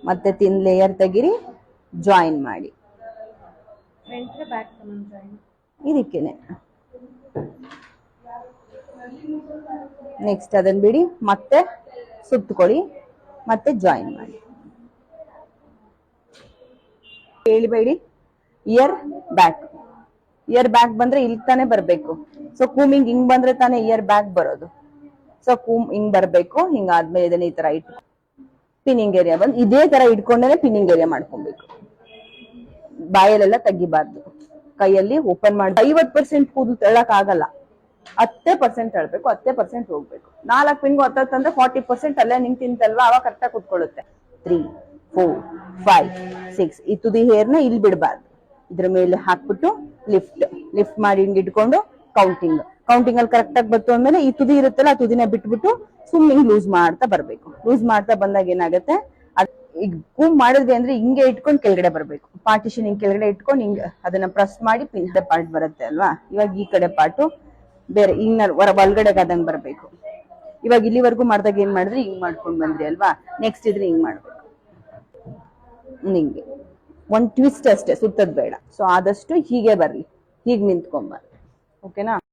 ಮತ್ತೆ ತಿನ್ ಲೇಯರ್ ತೆಗಿರಿ, ಜಾಯಿನ್ ಮಾಡಿ ಇದಕ್ಕೇನೆ. ನೆಕ್ಸ್ಟ್ ಅದನ್ನ ಬಿಡಿ, ಮತ್ತೆ ಸುತ್ತಕೊಳ್ಳಿ, ಮತ್ತೆ ಜಾಯಿನ್ ಮಾಡಿ. ಹೇಳಿಬೇಡಿ, ಇಯರ್ ಬ್ಯಾಕ್ ಬಂದ್ರೆ ಇಲ್ಲಿ ತಾನೇ ಬರ್ಬೇಕು. ಸೊ ಕೂಮಿಂಗ್ ಹಿಂಗ್ ಬಂದ್ರೆ ತಾನೇ ಇಯರ್ ಬ್ಯಾಕ್ ಬರೋದು. ಸೊ ಹಿಂಗ್ ಬರ್ಬೇಕು. ಹಿಂಗಾದ್ಮೇಲೆ ಇದನ್ನ ಈ ತರ ಇಟ್ಟು ಪಿನ್ನಿಂಗ್ ಏರಿಯಾ ಬಂದು ಇದೇ ತರ ಇಟ್ಕೊಂಡೇನೆ ಪಿನ್ನಿಂಗ್ ಏರಿಯಾ ಮಾಡ್ಕೊಬೇಕು. ಬಾಯಲ್ಲೆಲ್ಲ ತೆಗಿಬಾರ್ದು, ಕೈಯಲ್ಲಿ ಓಪನ್ ಮಾಡಿ. 50% ಕೂದಲು ತೆಳ್ಳಕ್ ಆಗಲ್ಲ, 10% ತಳ್ಬೇಕು, 10% ಹೋಗ್ಬೇಕು. 4 ಪಿನ್ಗೂ ಹತ್ತಂದ್ರೆ 40% ಅಲ್ಲೇ ನಿಂಗ್ ತಿಂತಲ್ವಾ, ಅವಾಗ ಕರೆಕ್ಟಾಗಿ ಕುತ್ಕೊಳ್ಳುತ್ತೆ. 3, 4, 5, 6 ಈ ತುದಿ ಹೇರ್ನ ಇಲ್ಲಿ ಬಿಡಬಾರ್ದು. ಇದ್ರ ಮೇಲೆ ಹಾಕ್ಬಿಟ್ಟು ಲಿಫ್ಟ್ ಮಾಡಿ ಹಿಂಗ್ ಇಟ್ಕೊಂಡು ಕೌಂಟಿಂಗ್ ಅಲ್ಲಿ ಕರೆಕ್ಟ್ ಆಗಿ ಬತ್ತು ಅಂದ್ಮೇಲೆ ಈ ತುದಿ ಇರುತ್ತಲ್ಲ, ಆ ತುದಿನ ಬಿಟ್ಬಿಟ್ಟು ಸುಮ್ಮನೆ ಲೂಸ್ ಮಾಡ್ತಾ ಬರ್ಬೇಕು. ಲೂಸ್ ಮಾಡ್ತಾ ಬಂದಾಗ ಏನಾಗುತ್ತೆ, ಈಗ ಕೂಮ್ ಮಾಡಿದ್ವಿ ಅಂದ್ರೆ ಹಿಂಗೆ ಇಟ್ಕೊಂಡು ಕೆಳಗಡೆ ಬರ್ಬೇಕು. ಪಾರ್ಟಿಷನ್ ಹಿಂಗ್ ಕೆಳಗಡೆ ಇಟ್ಕೊಂಡು ಹಿಂಗ್ ಅದನ್ನ ಪ್ರೆಸ್ ಮಾಡಿ ಪಿನ್ ಪಾರ್ಟ್ ಬರುತ್ತೆ ಅಲ್ವಾ. ಇವಾಗ ಈ ಕಡೆ ಪಾರ್ಟು ಬೇರೆ ಇನ್ನರ್ ಒಳಗಡೆಗೆ ಆದಂಗ್ ಬರ್ಬೇಕು. ಇವಾಗ ಇಲ್ಲಿವರೆಗೂ ಮಾಡಿದಾಗ ಏನ್ ಮಾಡಿದ್ರಿ, ಹಿಂಗ್ ಮಾಡ್ಕೊಂಡ್ ಬಂದ್ರಿ ಅಲ್ವಾ. ನೆಕ್ಸ್ಟ್ ಇದ್ರೆ ಹಿಂಗ್ ಮಾಡ್ಬೇಕು, ಹಿಂಗೆ ಒಂದ್ ಟ್ವಿಸ್ಟ್ ಅಷ್ಟೇ, ಸುತ್ತದ್ ಬೇಡ. ಸೊ ಆದಷ್ಟು ಹೀಗೆ ಬರ್ಲಿ, ಹೀಗ್ ನಿಂತ್ಕೊಂಬರ್ಲಿ. ಓಕೆನಾ.